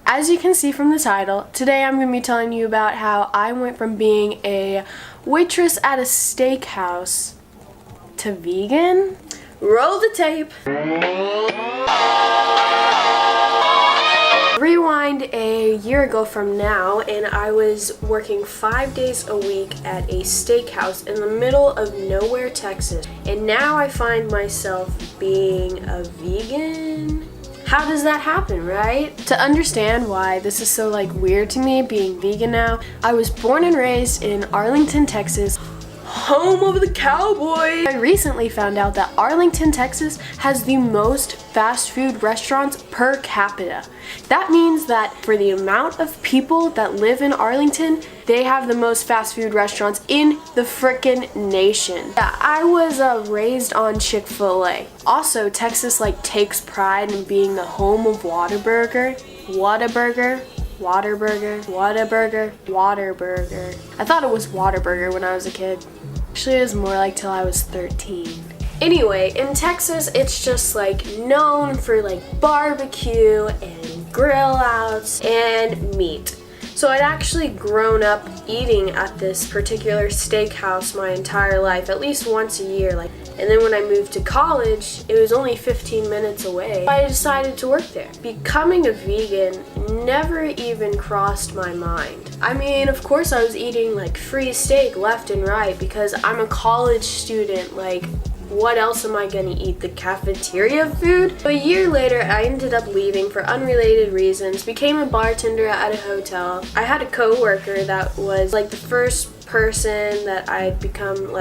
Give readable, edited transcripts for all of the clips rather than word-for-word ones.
As you can see from the title, today I'm going to be telling you about how I went from being a waitress at a steakhouse to vegan. Roll the tape. Rewind a year ago from now, and I was working 5 days a week at a steakhouse in the middle of nowhere, Texas. And now I find myself being a vegan. How does that happen, right? To understand why this is so weird to me being vegan now, I was born and raised in Arlington, Texas, home of the cowboy. I recently found out that Arlington, Texas has the most fast food restaurants per capita. That means that for the amount of people that live in Arlington, they have the most fast food restaurants in the frickin' nation. Yeah, I was raised on Chick-fil-A. Also, Texas takes pride in being the home of Whataburger. Whataburger. I thought it was Whataburger when I was a kid. Actually, it was more till I was 13. Anyway, in Texas, it's just known for barbecue and grill outs and meat. So I'd actually grown up eating at this particular steakhouse my entire life, at least once a year. And then when I moved to college, it was only 15 minutes away. I decided to work there. Becoming a vegan never even crossed my mind. I mean, of course I was eating free steak left and right because I'm a college student. What else am I gonna eat? The cafeteria food? A year later, I ended up leaving for unrelated reasons, became a bartender at a hotel. I had a coworker that was the first person that I'd become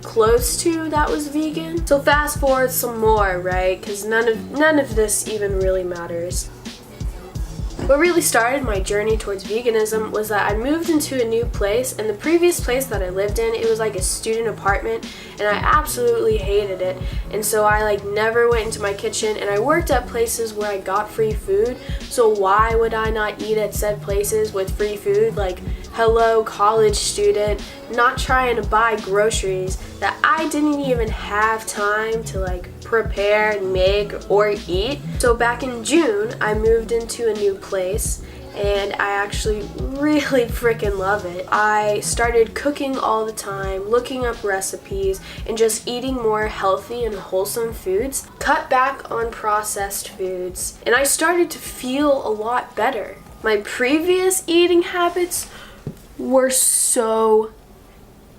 close to that was vegan. So fast forward some more, right? Because none of this even really matters. What really started my journey towards veganism was that I moved into a new place, and the previous place that I lived in, it was a student apartment, and I absolutely hated it. And so I never went into my kitchen, and I worked at places where I got free food. So why would I not eat at said places with free food? Hello, college student, not trying to buy groceries that I didn't even have time to prepare, make, or eat. So back in June, I moved into a new place, and I actually really freaking love it. I started cooking all the time, looking up recipes, and just eating more healthy and wholesome foods, cut back on processed foods, and I started to feel a lot better. My previous eating habits were so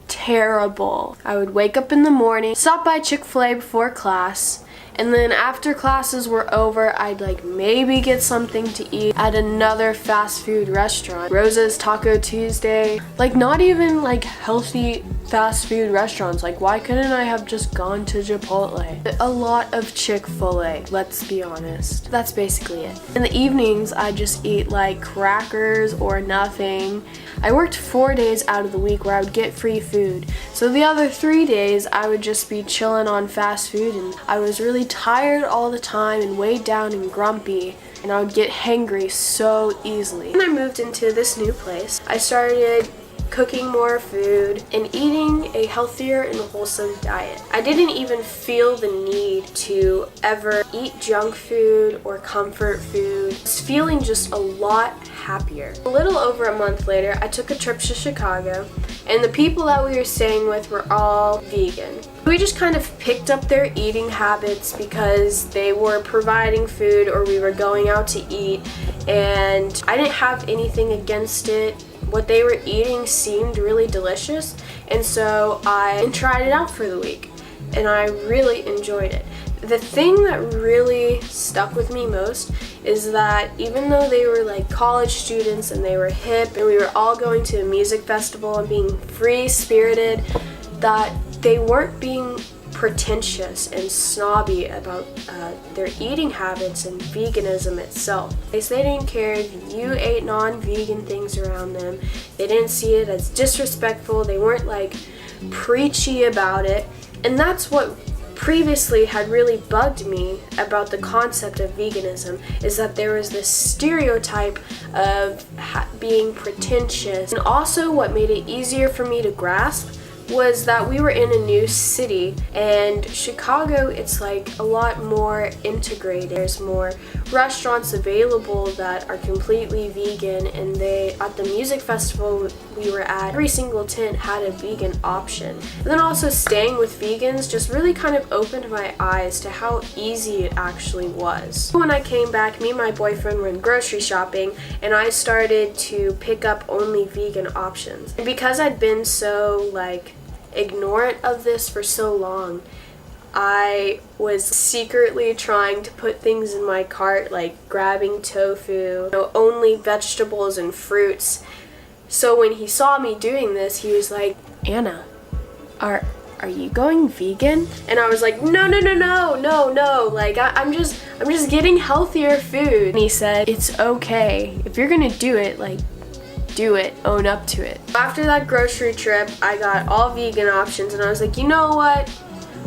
terrible. I would wake up in the morning, stop by Chick-fil-A before class, and then after classes were over, I'd maybe get something to eat at another fast food restaurant. Rosa's Taco Tuesday. Not even healthy fast food restaurants. Why couldn't I have just gone to Chipotle? A lot of Chick-fil-A, let's be honest. That's basically it. In the evenings, I just eat crackers or nothing. I worked 4 days out of the week where I would get free food. So the other 3 days, I would just be chilling on fast food, and I was really tired all the time and weighed down and grumpy, and I would get hangry so easily. When I moved into this new place, I started cooking more food and eating a healthier and wholesome diet. I didn't even feel the need to ever eat junk food or comfort food. I was feeling just a lot happier. A little over a month later, I took a trip to Chicago, and the people that we were staying with were all vegan. We just kind of picked up their eating habits because they were providing food or we were going out to eat, and I didn't have anything against it. What they were eating seemed really delicious, and so I tried it out for the week, and I really enjoyed it. The thing that really stuck with me most is that even though they were college students and they were hip and we were all going to a music festival and being free-spirited, that they weren't being pretentious and snobby about their eating habits and veganism itself. They didn't care if you ate non-vegan things around them. They didn't see it as disrespectful. They weren't preachy about it. And that's what previously had really bugged me about the concept of veganism, is that there was this stereotype of being pretentious. And also what made it easier for me to grasp was that we were in a new city, and Chicago, it's a lot more integrated. There's more restaurants available that are completely vegan, and at the music festival we were at, every single tent had a vegan option. And then also staying with vegans just really kind of opened my eyes to how easy it actually was. When I came back, me and my boyfriend were grocery shopping, and I started to pick up only vegan options. And because I'd been so ignorant of this for so long, I was secretly trying to put things in my cart, like grabbing tofu, only vegetables and fruits. So when he saw me doing this, he was like, "Anna, are you going vegan?" And I was like, no. I'm just getting healthier food. And he said, "It's okay. If you're gonna do it, do it, own up to it." After that grocery trip, I got all vegan options, and I was like, you know what?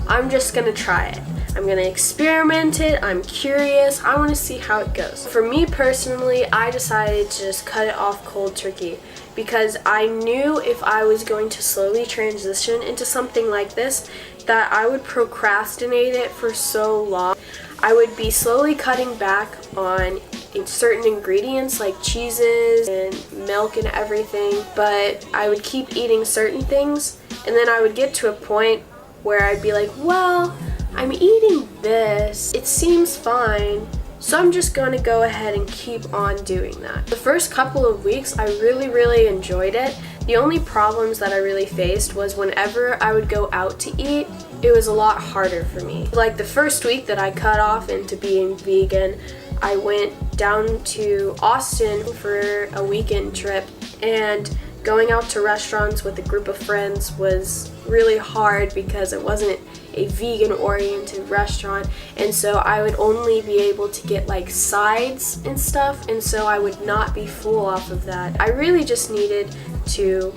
I'm just gonna try it. I'm gonna experiment it. I'm curious. I wanna see how it goes. For me personally, I decided to just cut it off cold turkey because I knew if I was going to slowly transition into something like this, that I would procrastinate it for so long. I would be slowly cutting back on certain ingredients like cheeses and milk and everything, but I would keep eating certain things, and then I would get to a point where I'd be like, well, I'm eating this, it seems fine, so I'm just gonna go ahead and keep on doing that. The first couple of weeks, I really enjoyed it. The only problems that I really faced was whenever I would go out to eat, it was a lot harder for me. Like the first week that I cut off into being vegan, I went down to Austin for a weekend trip, and going out to restaurants with a group of friends was really hard because it wasn't a vegan oriented restaurant, and so I would only be able to get sides and stuff, and so I would not be full off of that. I really just needed to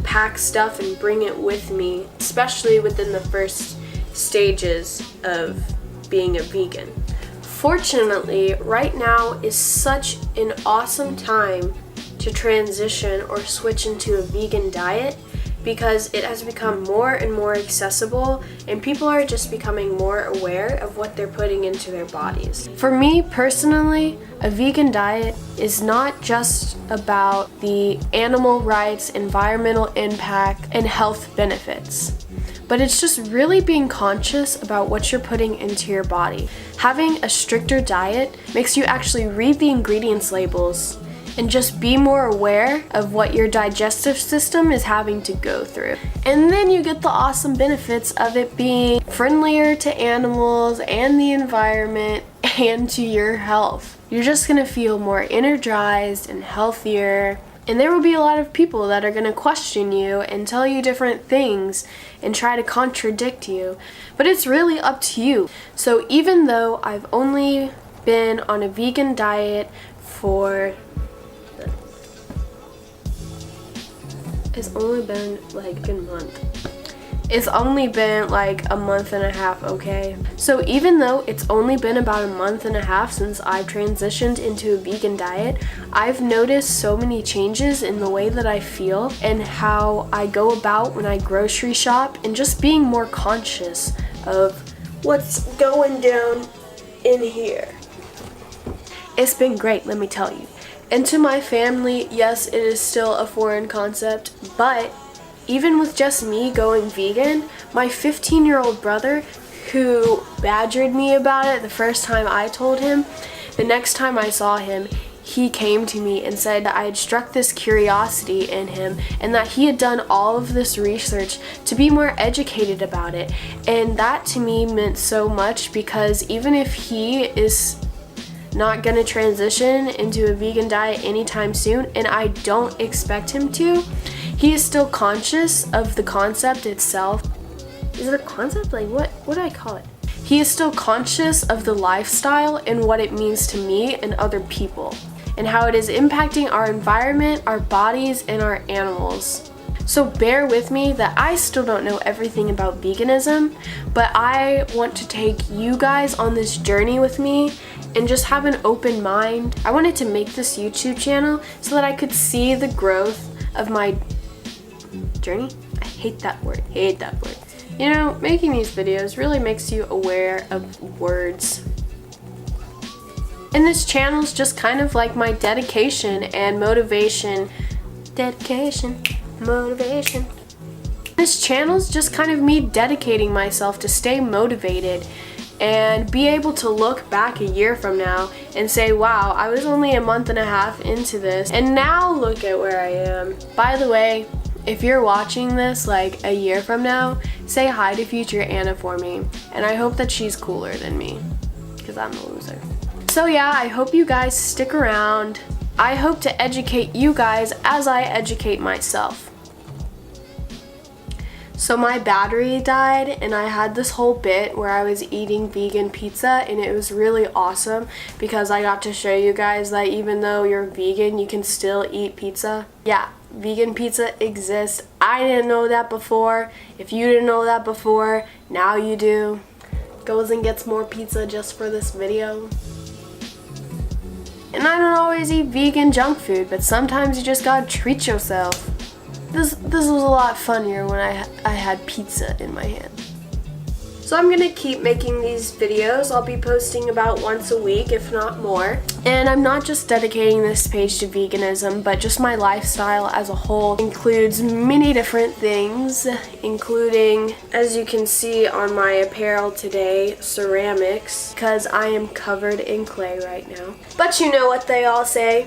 pack stuff and bring it with me, especially within the first stages of being a vegan. Fortunately, right now is such an awesome time to transition or switch into a vegan diet because it has become more and more accessible, and people are just becoming more aware of what they're putting into their bodies. For me personally, a vegan diet is not just about the animal rights, environmental impact, and health benefits, but it's just really being conscious about what you're putting into your body. Having a stricter diet makes you actually read the ingredients labels and just be more aware of what your digestive system is having to go through. And then you get the awesome benefits of it being friendlier to animals and the environment and to your health. You're just gonna feel more energized and healthier. And there will be a lot of people that are gonna question you and tell you different things and try to contradict you, but it's really up to you. So even though I've only been on a vegan diet for It's only been a month. It's only been a month and a half, okay? So even though it's only been about a month and a half since I've transitioned into a vegan diet, I've noticed so many changes in the way that I feel and how I go about when I grocery shop, and just being more conscious of what's going down in here. It's been great, let me tell you. And to my family, yes, it is still a foreign concept, but even with just me going vegan, my 15-year-old brother, who badgered me about it the first time I told him, the next time I saw him, he came to me and said that I had struck this curiosity in him and that he had done all of this research to be more educated about it. And that to me meant so much, because even if he is not gonna transition into a vegan diet anytime soon, and I don't expect him to, he is still conscious of the concept itself. Is it a concept? What do I call it? He is still conscious of the lifestyle and what it means to me and other people, and how it is impacting our environment, our bodies, and our animals. So bear with me that I still don't know everything about veganism, but I want to take you guys on this journey with me and just have an open mind. I wanted to make this YouTube channel so that I could see the growth of my journey. I hate that word. Making these videos really makes you aware of words. And this channel is just kind of like my dedication and motivation. Dedication, motivation. This channel is just kind of me dedicating myself to stay motivated and be able to look back a year from now and say, wow, I was only a month and a half into this and now look at where I am. By the way, if you're watching this like a year from now, say hi to future Anna for me. And I hope that she's cooler than me, because I'm a loser. So yeah, I hope you guys stick around. I hope to educate you guys as I educate myself. So my battery died and I had this whole bit where I was eating vegan pizza, and it was really awesome because I got to show you guys that even though you're vegan, you can still eat pizza. Yeah, vegan pizza exists. I didn't know that before. If you didn't know that before, now you do. Goes and gets more pizza just for this video. And I don't always eat vegan junk food, but sometimes you just gotta treat yourself. This was a lot funnier when I had pizza in my hand. So I'm gonna keep making these videos. I'll be posting about once a week, if not more. And I'm not just dedicating this page to veganism, but just my lifestyle as a whole includes many different things, including, as you can see on my apparel today, ceramics, because I am covered in clay right now. But you know what they all say,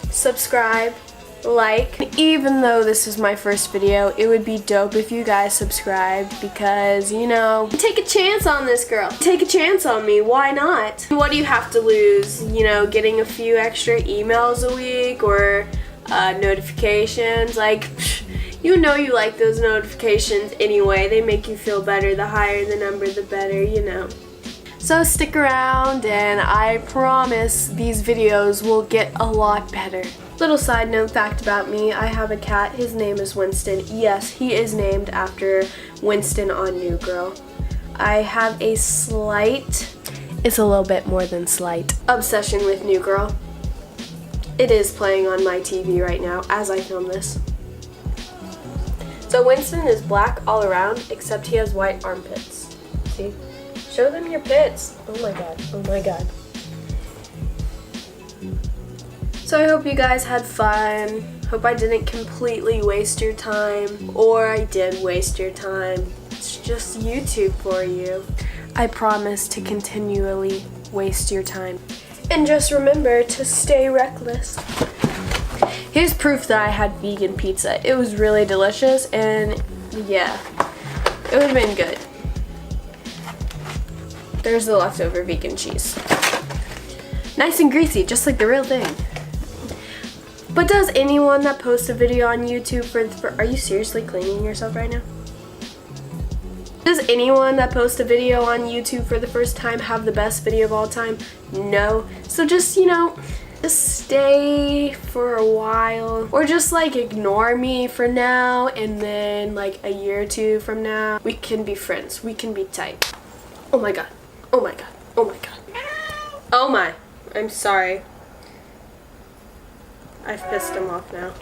subscribe, like. Even though this is my first video, it would be dope if you guys subscribed because, you know, take a chance on this girl. Take a chance on me, why not? What do you have to lose? You know, getting a few extra emails a week or notifications. Like, you know you like those notifications anyway. They make you feel better. The higher the number, the better, you know. So stick around and I promise these videos will get a lot better. Little side note fact about me, I have a cat. His name is Winston. Yes, he is named after Winston on New Girl. I have a slight, it's a little bit more than slight, obsession with New Girl. It is playing on my TV right now as I film this. So Winston is black all around except he has white armpits. See? Show them your pits. Oh my god, oh my god. So I hope you guys had fun. Hope I didn't completely waste your time, or I did waste your time. It's just YouTube for you. I promise to continually waste your time. And just remember to stay reckless. Here's proof that I had vegan pizza. It was really delicious and yeah, it would have been good. There's the leftover vegan cheese. Nice and greasy, just like the real thing. But does anyone that posts a video on YouTube are you seriously cleaning yourself right now? Does anyone that posts a video on YouTube for the first time have the best video of all time? No. So just, you know, just stay for a while. Or just like ignore me for now, and then like a year or two from now, we can be friends. We can be tight. Oh my god. Oh my god. Oh my god. Oh my. I'm sorry. I've pissed him off now.